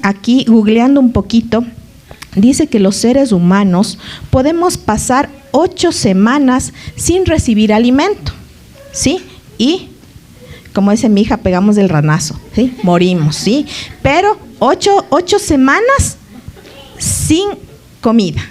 aquí googleando un poquito, dice que los seres humanos podemos pasar 8 semanas sin recibir alimento, ¿sí? Y, como dice mi hija, pegamos el ranazo, ¿sí? Morimos, ¿sí? Pero 8 semanas sin comida,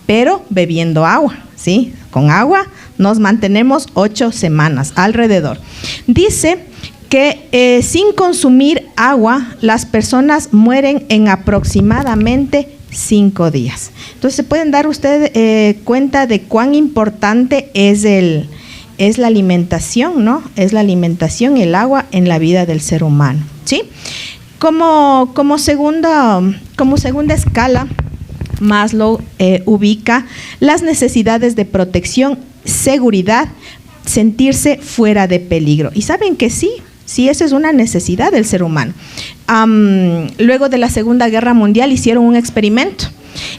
pero bebiendo agua, ¿sí? Con agua nos mantenemos 8 semanas alrededor. Dice que sin consumir agua, las personas mueren en aproximadamente 5 días. Entonces, ¿se pueden dar ustedes cuenta de cuán importante es la alimentación, ¿no? Es la alimentación y el agua en la vida del ser humano, ¿sí? Como segunda escala, Maslow ubica las necesidades de protección, seguridad, sentirse fuera de peligro. ¿Y saben que sí? Sí, esa es una necesidad del ser humano. Luego de la Segunda Guerra Mundial hicieron un experimento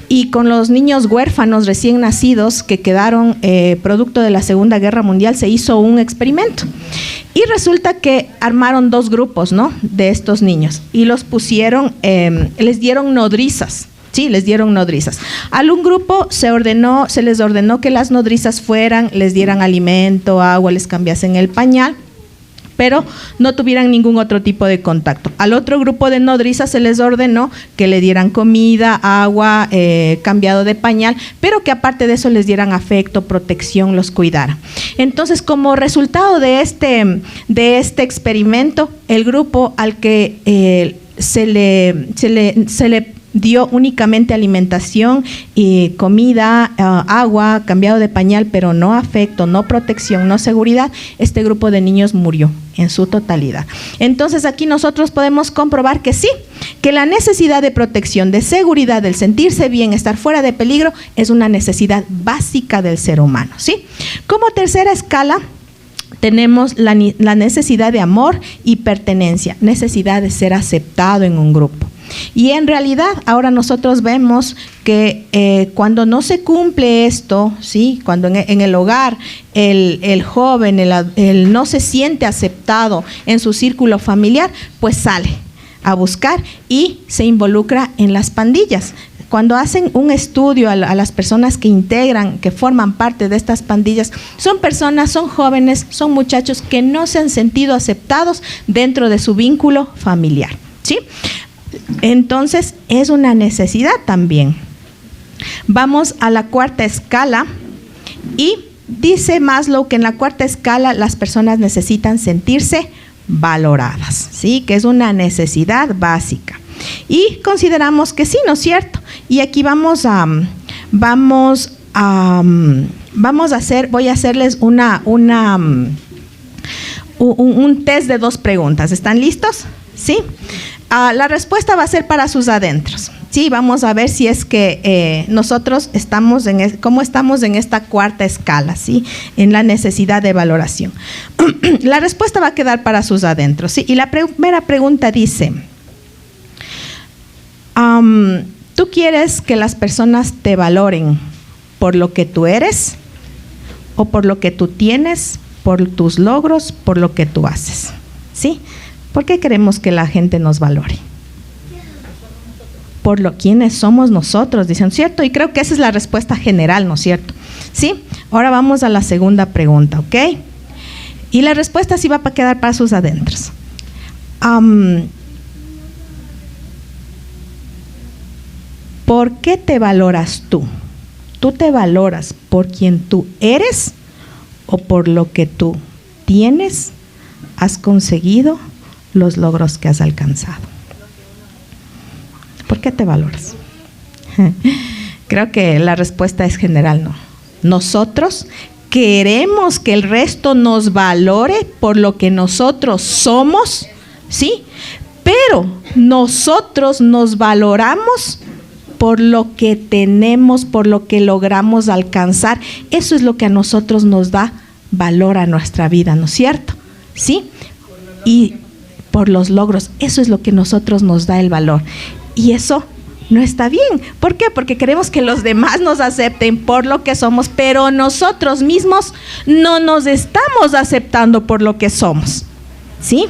y con los niños huérfanos recién nacidos que quedaron producto de la Segunda Guerra Mundial se hizo un experimento. Y resulta que armaron 2 grupos, ¿no?, de estos niños y los pusieron, les dieron nodrizas. Sí, les dieron nodrizas. A un grupo se les ordenó que las nodrizas les dieran alimento, agua, les cambiasen el pañal, pero no tuvieran ningún otro tipo de contacto. Al otro grupo de nodrizas se les ordenó que le dieran comida, agua, cambiado de pañal, pero que aparte de eso les dieran afecto, protección, los cuidaran. Entonces, como resultado de este experimento, el grupo al que se le dio únicamente alimentación y comida, agua, cambiado de pañal, pero no afecto, no protección, no seguridad, este grupo de niños murió en su totalidad. Entonces aquí nosotros podemos comprobar que sí, que la necesidad de protección, de seguridad, del sentirse bien, estar fuera de peligro, es una necesidad básica del ser humano, ¿sí? Como tercera escala, tenemos la necesidad de amor y pertenencia, necesidad de ser aceptado en un grupo. Y en realidad ahora nosotros vemos que cuando no se cumple esto, ¿sí?, cuando en el hogar el joven el no se siente aceptado en su círculo familiar, pues sale a buscar y se involucra en las pandillas. Cuando hacen un estudio a las personas que forman parte de estas pandillas, son personas, son jóvenes, son muchachos que no se han sentido aceptados dentro de su vínculo familiar, ¿sí? Entonces, es una necesidad también. Vamos a la cuarta escala y dice Maslow que en la cuarta escala las personas necesitan sentirse valoradas, ¿sí?, que es una necesidad básica. Y consideramos que sí, ¿no es cierto? Y aquí voy a hacerles un test de 2 preguntas. ¿Están listos? ¿Sí? La respuesta va a ser para sus adentros. Sí, vamos a ver si es que nosotros cómo estamos en esta cuarta escala, ¿sí?, en la necesidad de valoración. La respuesta va a quedar para sus adentros, ¿sí? Y la primera pregunta dice: ¿tú quieres que las personas te valoren por lo que tú eres o por lo que tú tienes, por tus logros, por lo que tú haces? ¿Sí? ¿Por qué queremos que la gente nos valore? Por lo quienes somos nosotros, dicen, ¿cierto? Y creo que esa es la respuesta general, ¿no es cierto? ¿Sí? Ahora vamos a la segunda pregunta, ¿ok? Y la respuesta sí va a quedar para sus adentros. ¿Por qué te valoras tú? ¿Tú te valoras por quien tú eres o por lo que tú tienes, has conseguido, los logros que has alcanzado? ¿Por qué te valoras? Creo que la respuesta es general, ¿no? Nosotros queremos que el resto nos valore por lo que nosotros somos, ¿sí? Pero nosotros nos valoramos por lo que tenemos, por lo que logramos alcanzar. Eso es lo que a nosotros nos da valor a nuestra vida, ¿no es cierto? ¿Sí? Y por los logros, eso es lo que a nosotros nos da el valor. Y eso no está bien. ¿Por qué? Porque queremos que los demás nos acepten por lo que somos, pero nosotros mismos no nos estamos aceptando por lo que somos, ¿sí?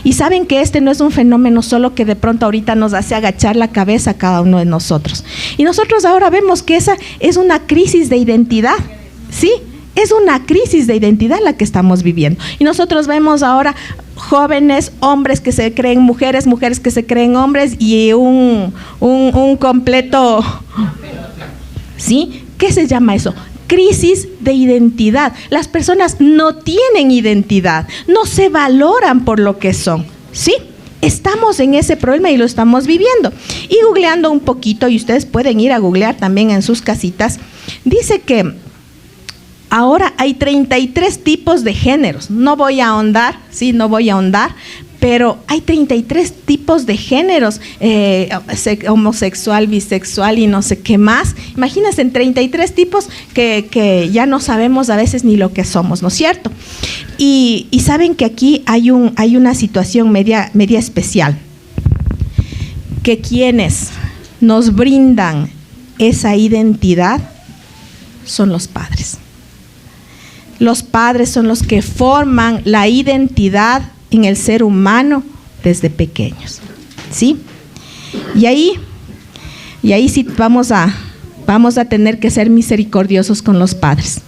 Y saben que este no es un fenómeno solo que de pronto ahorita nos hace agachar la cabeza a cada uno de nosotros. Y nosotros ahora vemos que esa es una crisis de identidad, ¿sí? Es una crisis de identidad la que estamos viviendo. Y nosotros vemos ahora jóvenes, hombres que se creen mujeres, mujeres que se creen hombres y un completo, ¿sí? ¿Qué se llama eso? Crisis de identidad. Las personas no tienen identidad, no se valoran por lo que son, ¿sí? Estamos en ese problema y lo estamos viviendo. Y googleando un poquito, y ustedes pueden ir a googlear también en sus casitas, dice que ahora hay 33 tipos de géneros. No voy a ahondar, sí, no voy a ahondar, pero hay 33 tipos de géneros, homosexual, bisexual y no sé qué más. Imagínense, en 33 tipos que ya no sabemos a veces ni lo que somos, ¿no es cierto? Y saben que aquí hay una situación media especial, que quienes nos brindan esa identidad son los padres. Los padres son los que forman la identidad en el ser humano desde pequeños, ¿sí? Y ahí sí vamos a tener que ser misericordiosos con los padres,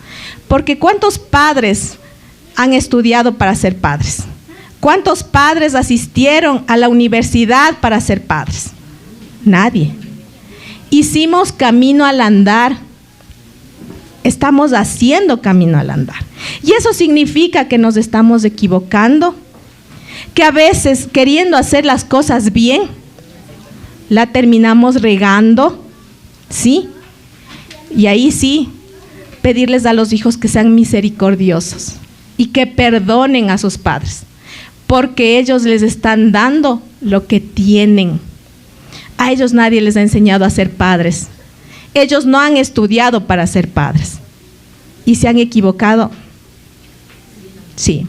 porque ¿cuántos padres han estudiado para ser padres? ¿Cuántos padres asistieron a la universidad para ser padres? Nadie. Hicimos camino al andar. Estamos haciendo camino al andar. Y eso significa que nos estamos equivocando, que a veces queriendo hacer las cosas bien, la terminamos regando, ¿sí? Y ahí sí, pedirles a los hijos que sean misericordiosos y que perdonen a sus padres, porque ellos les están dando lo que tienen. A ellos nadie les ha enseñado a ser padres. Ellos no han estudiado para ser padres. ¿Y se han equivocado? Sí,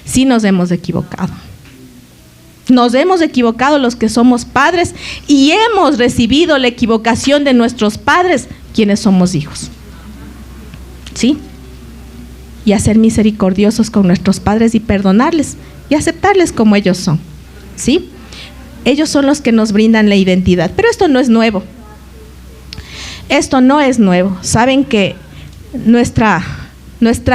sí nos hemos equivocado. Nos hemos equivocado los que somos padres y hemos recibido la equivocación de nuestros padres, quienes somos hijos. ¿Sí? Y a ser misericordiosos con nuestros padres y perdonarles y aceptarles como ellos son. ¿Sí? Ellos son los que nos brindan la identidad. Pero esto no es nuevo. Esto no es nuevo. Saben que nuestra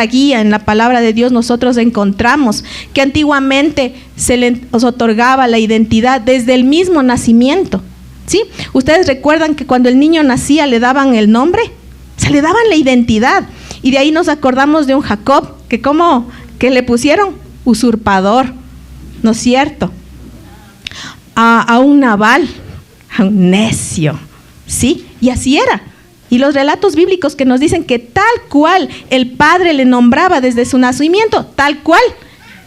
guía en la palabra de Dios, nosotros encontramos que antiguamente se les otorgaba la identidad desde el mismo nacimiento, ¿sí? Ustedes recuerdan que cuando el niño nacía le daban el nombre, se le daban la identidad, y de ahí nos acordamos de un Jacob, que le pusieron usurpador, ¿no es cierto? A un Nabal, a un necio, ¿sí? Y así era. Y los relatos bíblicos que nos dicen que tal cual el padre le nombraba desde su nacimiento, tal cual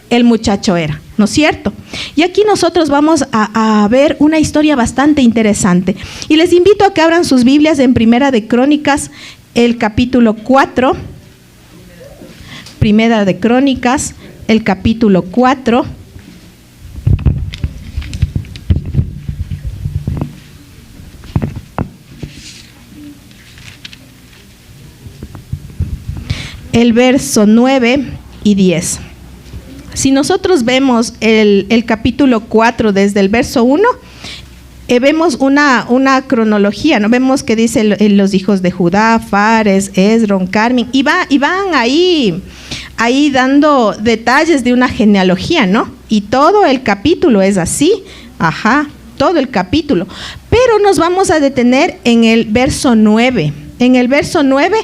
el muchacho era, ¿no es cierto? Y aquí nosotros vamos a ver una historia bastante interesante. Y les invito a que abran sus Biblias en Primera de Crónicas, el capítulo 4. Primera de Crónicas, el capítulo 4. El verso 9 y 10. Si nosotros vemos el capítulo 4 desde el verso 1, vemos una cronología, ¿no? Vemos que dice los hijos de Judá, Fares, Esron, Carmi, y van ahí dando detalles de una genealogía, ¿no? Y todo el capítulo es así, todo el capítulo. Pero nos vamos a detener en el verso 9. En el verso 9,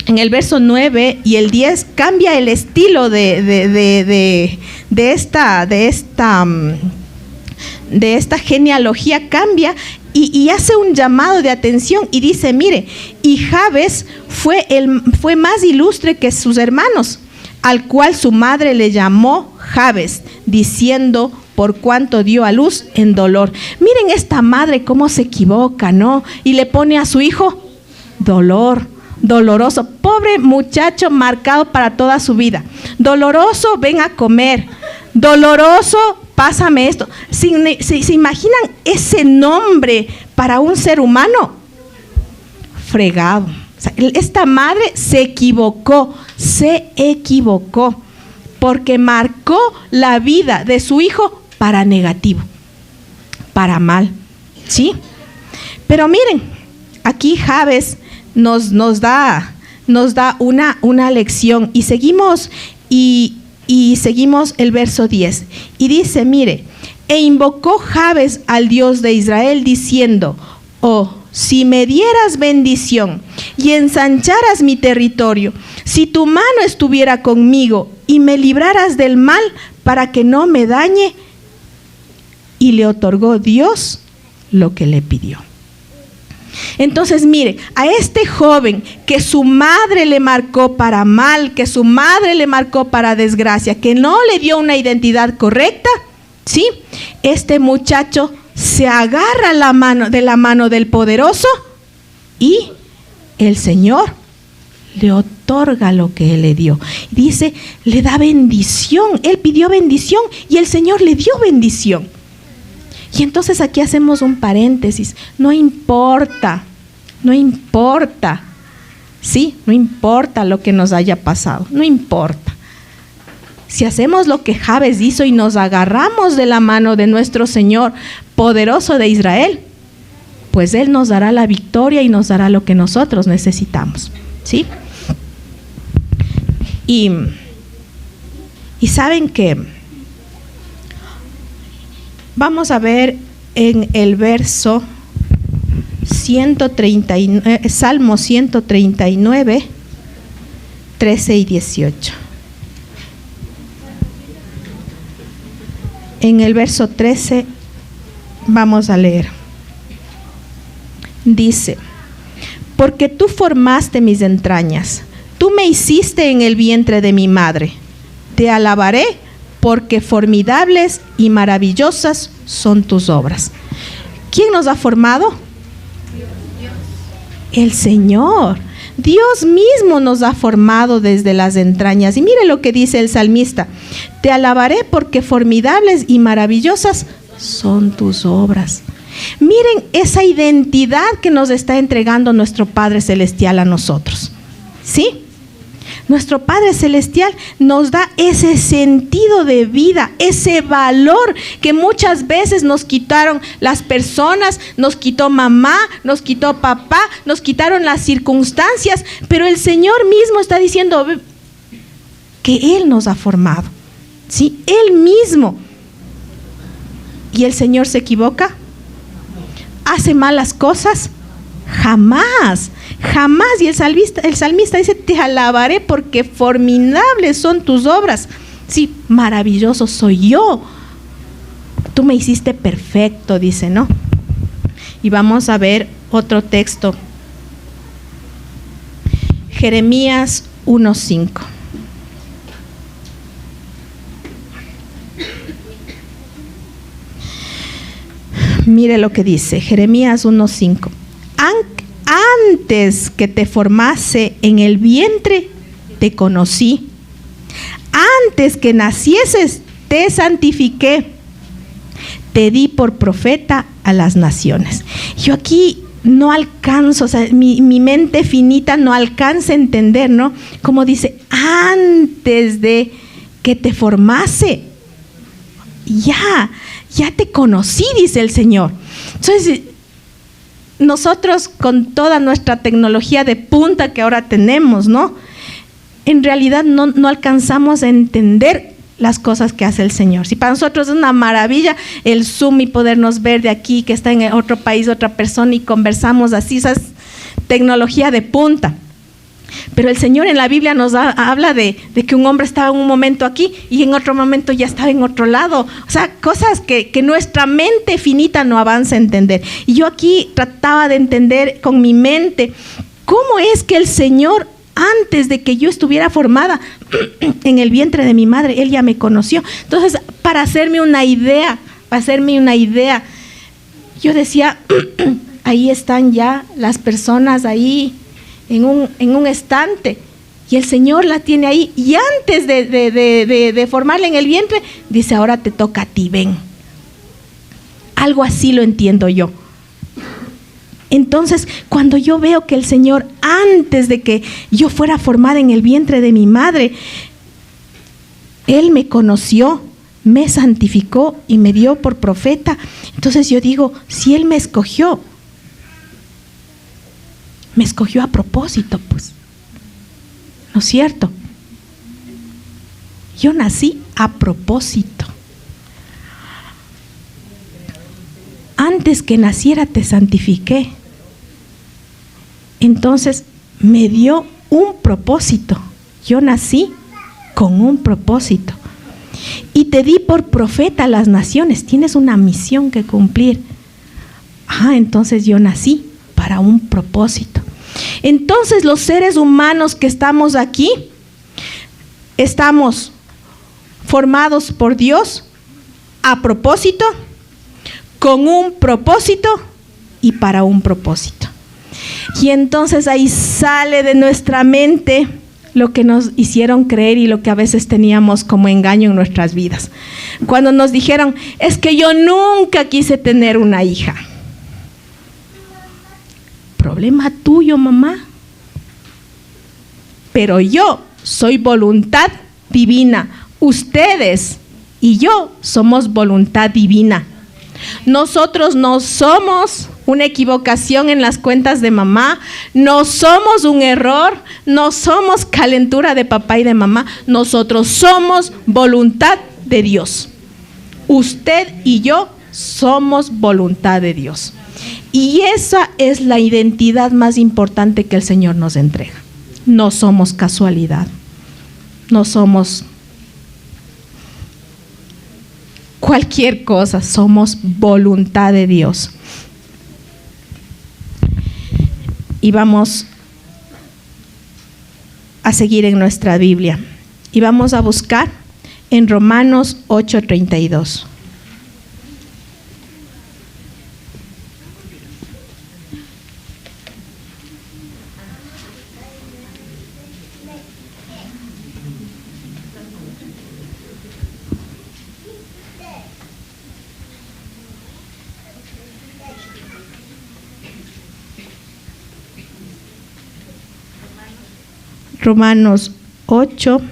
en el verso 9 y el 10 cambia el estilo de esta genealogía, cambia y hace un llamado de atención y dice, mire, y Jabes fue más ilustre que sus hermanos, al cual su madre le llamó Jabes, diciendo, por cuanto dio a luz en dolor. Miren esta madre cómo se equivoca, ¿no? Y le pone a su hijo doloroso, pobre muchacho marcado para toda su vida. Doloroso, ven a comer. Doloroso, pásame esto. ¿Se imaginan ese nombre para un ser humano? Fregado. O sea, esta madre se equivocó. porque marcó la vida de su hijo para negativo, para mal, ¿sí? Pero miren, aquí Jabes nos da una lección y seguimos seguimos el verso 10 y dice, mire, e invocó Jabes al Dios de Israel diciendo, oh, si me dieras bendición y ensancharas mi territorio, si tu mano estuviera conmigo y me libraras del mal para que no me dañe. Y le otorgó Dios lo que le pidió. Entonces, mire, a este joven que su madre le marcó para mal, que su madre le marcó para desgracia, que no le dio una identidad correcta, ¿sí? Este muchacho se agarra de la mano del poderoso y el Señor le otorga lo que Él le dio. Dice, le da bendición. Él pidió bendición y el Señor le dio bendición. Y entonces aquí hacemos un paréntesis. No importa, ¿sí? No importa lo que nos haya pasado, no importa. Si hacemos lo que Jabes hizo y nos agarramos de la mano de nuestro Señor poderoso de Israel, pues Él nos dará la victoria y nos dará lo que nosotros necesitamos, ¿sí? Y saben que vamos a ver en el verso 139, Salmo 139, 13 y 18. En el verso 13 vamos a leer. Dice, porque tú formaste mis entrañas, tú me hiciste en el vientre de mi madre. Te alabaré porque formidables y maravillosas son tus obras. ¿Quién nos ha formado? El Señor. Dios mismo nos ha formado desde las entrañas. Y mire lo que dice el salmista. Te alabaré porque formidables y maravillosas son tus obras. Miren esa identidad que nos está entregando nuestro Padre Celestial a nosotros. ¿Sí? Nuestro Padre Celestial nos da ese sentido de vida, ese valor que muchas veces nos quitaron las personas, nos quitó mamá, nos quitó papá, nos quitaron las circunstancias, pero el Señor mismo está diciendo que Él nos ha formado, ¿sí? Él mismo. ¿Y el Señor se equivoca? ¿Hace malas cosas? Jamás, jamás. Y el salmista dice, te alabaré porque formidables son tus obras. Sí, maravilloso soy yo. Tú me hiciste perfecto, dice, ¿no? Y vamos a ver otro texto. Jeremías 1:5. Mire lo que dice, Jeremías 1:5. Antes que te formase en el vientre, te conocí. Antes que nacieses, te santifiqué. Te di por profeta a las naciones. Yo aquí no alcanzo, o sea, mi mente finita no alcanza a entender, ¿no? Como dice, antes de que te formase, ya te conocí, dice el Señor. Entonces, nosotros con toda nuestra tecnología de punta que ahora tenemos, ¿no? En realidad no alcanzamos a entender las cosas que hace el Señor. Si para nosotros es una maravilla el Zoom y podernos ver de aquí, que está en otro país, otra persona y conversamos así, esa es tecnología de punta. Pero el Señor en la Biblia nos habla de que un hombre estaba en un momento aquí y en otro momento ya estaba en otro lado. O sea, cosas que nuestra mente finita no avanza a entender. Y yo aquí trataba de entender con mi mente cómo es que el Señor, antes de que yo estuviera formada en el vientre de mi madre, Él ya me conoció. Entonces, para hacerme una idea, yo decía, ahí están ya las personas ahí, en un estante, y el Señor la tiene ahí, y antes de formarla en el vientre, dice, ahora te toca a ti, ven. Algo así lo entiendo yo. Entonces, cuando yo veo que el Señor, antes de que yo fuera formada en el vientre de mi madre, Él me conoció, me santificó y me dio por profeta. Entonces yo digo, si Él me escogió a propósito, pues. ¿No es cierto? Yo nací a propósito. Antes que naciera te santifiqué. Entonces me dio un propósito. Yo nací con un propósito. Y te di por profeta a las naciones. Tienes una misión que cumplir. Entonces yo nací para un propósito. Entonces los seres humanos que estamos aquí, estamos formados por Dios a propósito, con un propósito y para un propósito. Y entonces ahí sale de nuestra mente lo que nos hicieron creer y lo que a veces teníamos como engaño en nuestras vidas. Cuando nos dijeron, es que yo nunca quise tener una hija. Problema tuyo, mamá. Pero yo soy voluntad divina. Ustedes y yo somos voluntad divina. Nosotros no somos una equivocación en las cuentas de mamá, no somos un error, no somos calentura de papá y de mamá, nosotros somos voluntad de Dios. Usted y yo somos voluntad de Dios. Y esa es la identidad más importante que el Señor nos entrega. No somos casualidad, no somos cualquier cosa, somos voluntad de Dios. Y vamos a seguir en nuestra Biblia. Y vamos a buscar en Romanos 8:32. Romanos 8:32.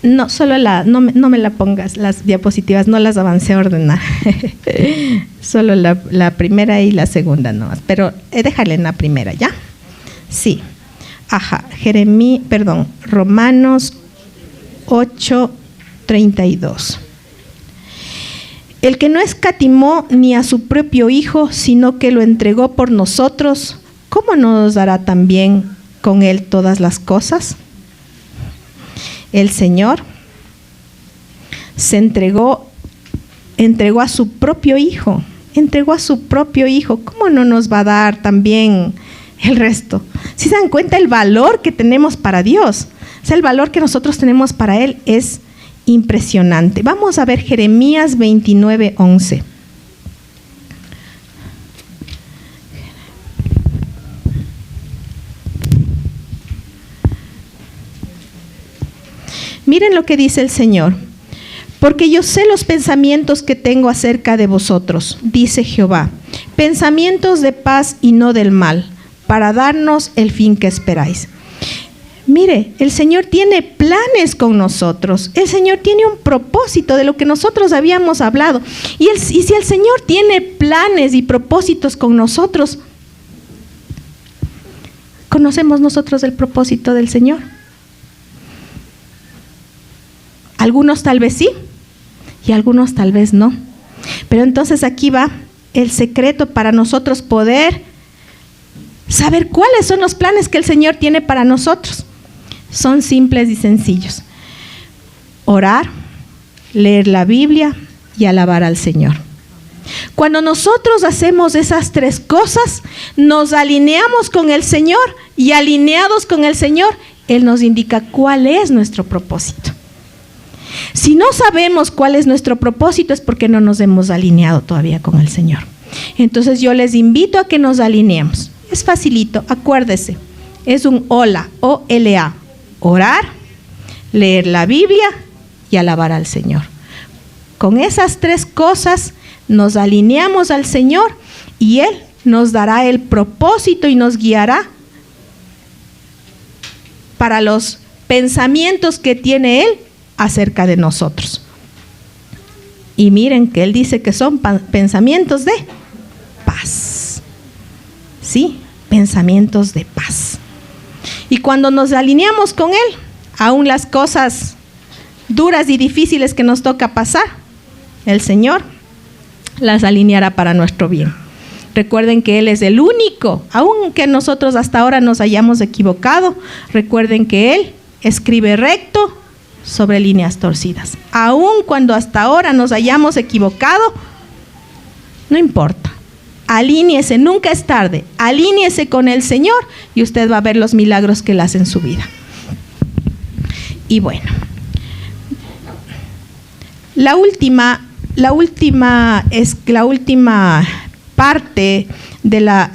No, solo no me la pongas, las diapositivas, no las avancé a ordenar. Solo la primera y la segunda nomás, pero déjale en la primera, ¿ya? Sí. Romanos 8:32. El que no escatimó ni a su propio Hijo, sino que lo entregó por nosotros, ¿cómo no nos dará también con Él todas las cosas? El Señor se entregó a su propio Hijo, ¿cómo no nos va a dar también el resto? Si se dan cuenta el valor que tenemos para Dios, o sea, el valor que nosotros tenemos para Él es impresionante. Vamos a ver Jeremías 29:11. Miren lo que dice el Señor. Porque yo sé los pensamientos que tengo acerca de vosotros, dice Jehová, pensamientos de paz y no del mal, para darnos el fin que esperáis. Mire, el Señor tiene planes con nosotros. El Señor tiene un propósito de lo que nosotros habíamos hablado. Y si el Señor tiene planes y propósitos con nosotros, ¿conocemos nosotros el propósito del Señor? Algunos tal vez sí, y algunos tal vez no. Pero entonces aquí va el secreto para nosotros poder saber cuáles son los planes que el Señor tiene para nosotros. Son simples y sencillos. Orar, leer la Biblia y alabar al Señor. Cuando nosotros hacemos esas tres cosas, nos alineamos con el Señor y alineados con el Señor, Él nos indica cuál es nuestro propósito. Si no sabemos cuál es nuestro propósito es porque no nos hemos alineado todavía con el Señor. Entonces yo les invito a que nos alineemos. Es facilito, acuérdese. Es un OLA, O-L-A. Orar, leer la Biblia y alabar al Señor. Con esas tres cosas nos alineamos al Señor y Él nos dará el propósito y nos guiará para los pensamientos que tiene Él acerca de nosotros. Y miren que Él dice que son pensamientos de paz. ¿Sí? Pensamientos de paz. Y cuando nos alineamos con Él, aún las cosas duras y difíciles que nos toca pasar, el Señor las alineará para nuestro bien. Recuerden que Él es el único, aunque nosotros hasta ahora nos hayamos equivocado, recuerden que Él escribe recto sobre líneas torcidas. Aun cuando hasta ahora nos hayamos equivocado, no importa. Alíñese, nunca es tarde. Alíñese con el Señor y usted va a ver los milagros que Él hace en su vida. Y bueno, la última parte de la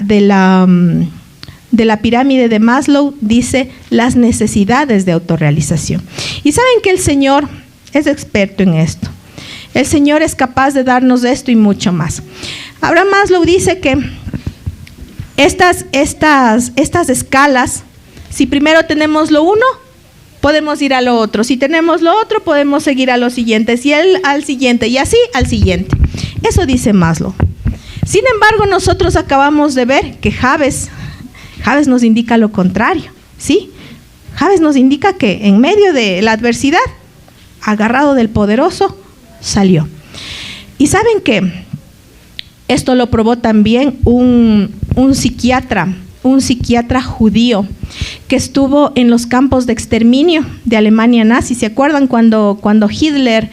pirámide de Maslow dice las necesidades de autorrealización. Y saben que el Señor es experto en esto. El Señor es capaz de darnos esto y mucho más. Abraham Maslow dice que estas escalas, si primero tenemos lo uno, podemos ir a lo otro. Si tenemos lo otro, podemos seguir a lo siguiente. Si él al siguiente y así al siguiente. Eso dice Maslow. Sin embargo, nosotros acabamos de ver que Javes nos indica lo contrario, ¿sí? Javes nos indica que en medio de la adversidad, agarrado del poderoso, salió. Y saben que esto lo probó también un psiquiatra judío que estuvo en los campos de exterminio de Alemania nazi. ¿Se acuerdan cuando Hitler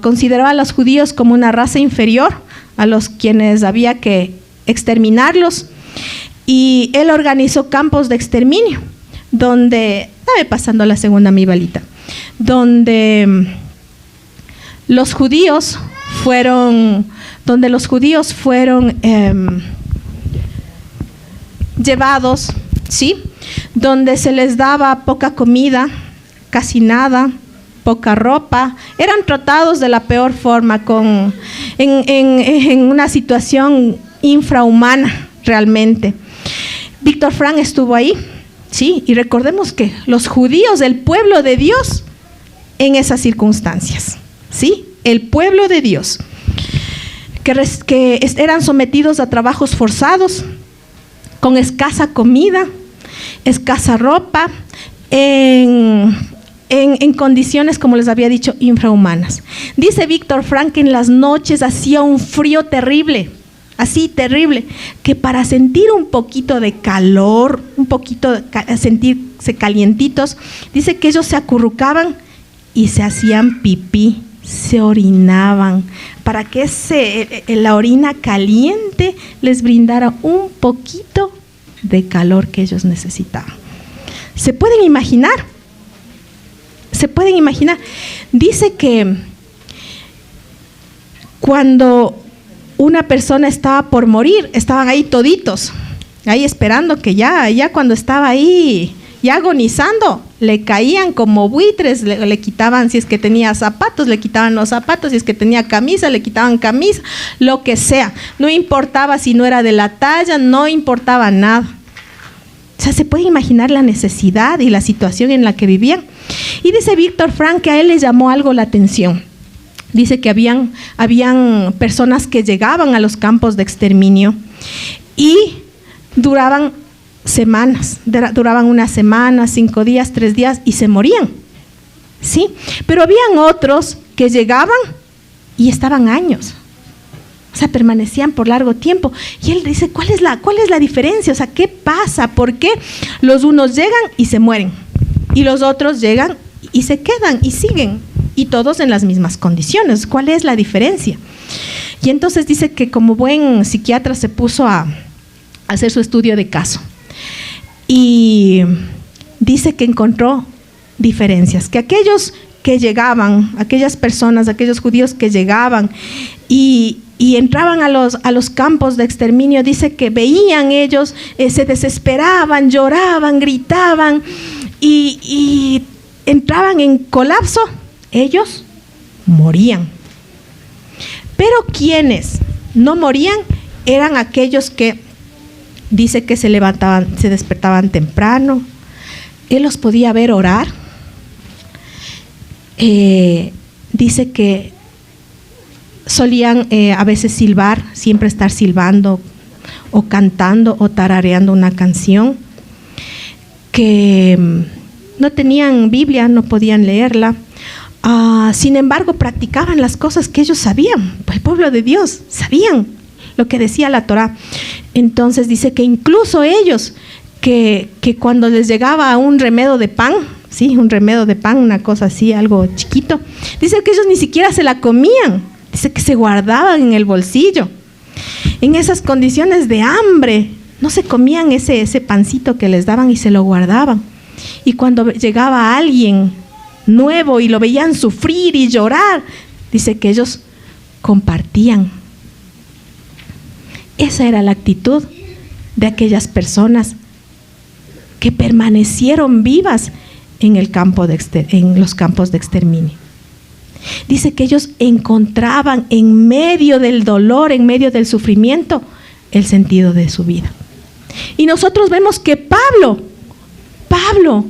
consideraba a los judíos como una raza inferior, a los quienes había que exterminarlos? Y él organizó campos de exterminio, donde, dame pasando la segunda mi balita, donde los judíos fueron llevados, ¿sí? Donde se les daba poca comida, casi nada, poca ropa, eran tratados de la peor forma, en una situación infrahumana realmente. Víctor Frank estuvo ahí, ¿sí? Y recordemos que los judíos, el pueblo de Dios, en esas circunstancias, ¿sí? El pueblo de Dios, que eran sometidos a trabajos forzados, con escasa comida, escasa ropa, en condiciones, como les había dicho, infrahumanas. Dice Víctor Frank que en las noches hacía un frío terrible, así terrible, que para sentir un poquito de calor, sentirse calientitos, dice que ellos se acurrucaban y se hacían pipí, se orinaban, para que la orina caliente les brindara un poquito de calor que ellos necesitaban. ¿Se pueden imaginar? ¿Se pueden imaginar? Dice que cuando una persona estaba por morir, estaban ahí toditos, ahí esperando que ya cuando estaba ahí, ya agonizando, le caían como buitres, le quitaban, si es que tenía zapatos, le quitaban los zapatos, si es que tenía camisa, le quitaban camisa, lo que sea. No importaba si no era de la talla, no importaba nada. O sea, se puede imaginar la necesidad y la situación en la que vivían. Y dice Víctor Frank que a él le llamó algo la atención. Dice que habían personas que llegaban a los campos de exterminio y duraban semanas, duraban una semana, 5 días, 3 días y se morían, ¿sí? Pero habían otros que llegaban y estaban años, o sea, permanecían por largo tiempo. Y él dice, ¿cuál es la diferencia? O sea, ¿qué pasa? ¿Por qué los unos llegan y se mueren y los otros llegan y se quedan y siguen? Y todos en las mismas condiciones. ¿Cuál es la diferencia? Y entonces dice que como buen psiquiatra se puso a hacer su estudio de caso. Y dice que encontró diferencias, que aquellos que llegaban, aquellas personas, aquellos judíos que llegaban y entraban a los campos de exterminio, dice que veían ellos, se desesperaban, lloraban, gritaban y entraban en colapso, ellos morían. Pero quienes no morían eran aquellos que dice que se despertaban temprano. Él los podía ver orar. Dice que solían a veces silbar, siempre estar silbando o cantando o tarareando una canción, que no tenían Biblia, no podían leerla. Sin embargo, practicaban las cosas que ellos sabían. El pueblo de Dios sabían lo que decía la Torá. Entonces dice que incluso ellos, que cuando les llegaba un remedo de pan, sí, un remedo de pan, una cosa así, algo chiquito, dice que ellos ni siquiera se la comían, dice que se guardaban en el bolsillo. En esas condiciones de hambre, no se comían ese pancito que les daban y se lo guardaban. Y cuando llegaba alguien nuevo y lo veían sufrir y llorar, dice que ellos compartían. Esa era la actitud de aquellas personas que permanecieron vivas en los campos de exterminio. Dice que ellos encontraban en medio del dolor, en medio del sufrimiento, el sentido de su vida. Y nosotros vemos que a Pablo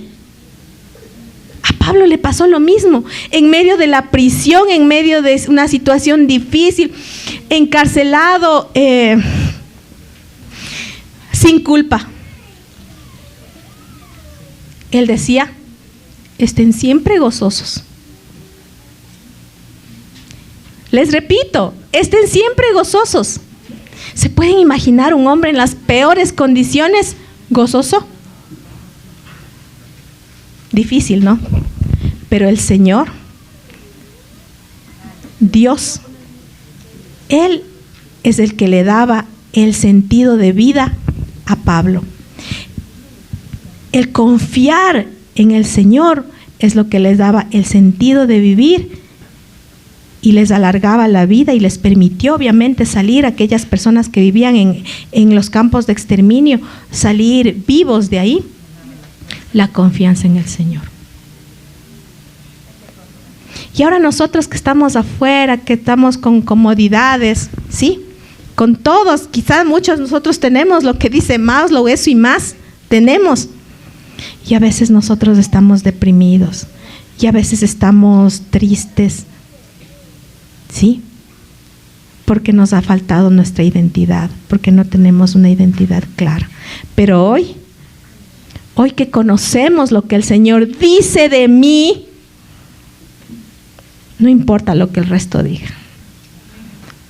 le pasó lo mismo, en medio de la prisión, en medio de una situación difícil, encarcelado, sin culpa. Él decía: estén siempre gozosos. Les repito, estén siempre gozosos. ¿Se pueden imaginar un hombre en las peores condiciones gozoso? Difícil, ¿no? Pero el Señor, Dios, Él es el que le daba el sentido de vida a Pablo. El confiar en el Señor es lo que les daba el sentido de vivir y les alargaba la vida y les permitió obviamente salir, aquellas personas que vivían en los campos de exterminio, salir vivos de ahí. La confianza en el Señor. Y ahora nosotros que estamos afuera, que estamos con comodidades, ¿sí? Con todos, quizás muchos de nosotros tenemos lo que dice Maslow, eso y más, tenemos. Y a veces nosotros estamos deprimidos, y a veces estamos tristes, ¿sí? Porque nos ha faltado nuestra identidad, porque no tenemos una identidad clara. Pero hoy que conocemos lo que el Señor dice de mí, no importa lo que el resto diga,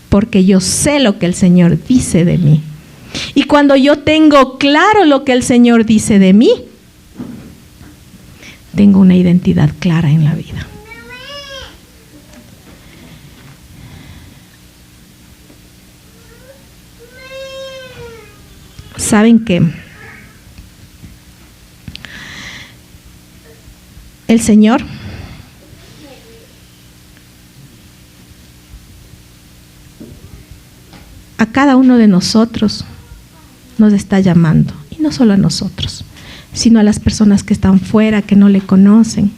porque yo sé lo que el Señor dice de mí. Y cuando yo tengo claro lo que el Señor dice de mí, tengo una identidad clara en la vida. ¿Saben qué? El Señor a cada uno de nosotros nos está llamando, y no solo a nosotros, sino a las personas que están fuera, que no le conocen.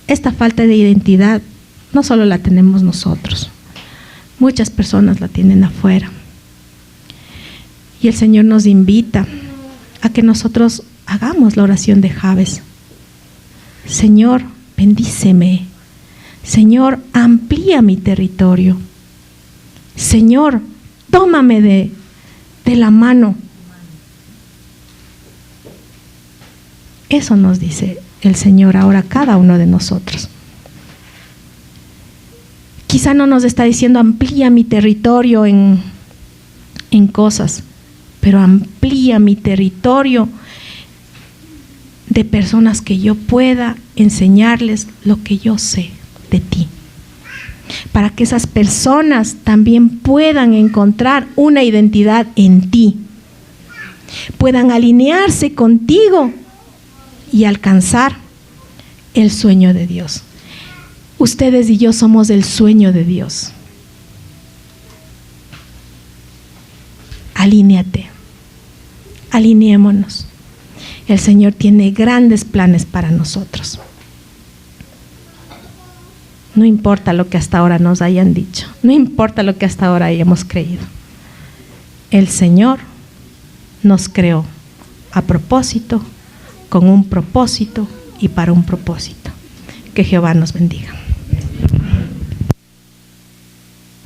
Esta falta de identidad no solo la tenemos nosotros, muchas personas la tienen afuera. Y el Señor nos invita a que nosotros hagamos la oración de Jabes. Señor, bendíceme. Señor, amplía mi territorio. Señor, tómame de la mano. Eso nos dice el Señor ahora a cada uno de nosotros. Quizá no nos está diciendo amplía mi territorio en cosas, pero amplía mi territorio de personas que yo pueda enseñarles lo que yo sé de ti, para que esas personas también puedan encontrar una identidad en ti, puedan alinearse contigo y alcanzar el sueño de Dios. Ustedes y yo somos el sueño de Dios. Alíneate, alineémonos. El Señor tiene grandes planes para nosotros. No importa lo que hasta ahora nos hayan dicho, no importa lo que hasta ahora hayamos creído. el Señor nos creó a propósito, con un propósito y para un propósito. Que Jehová nos bendiga.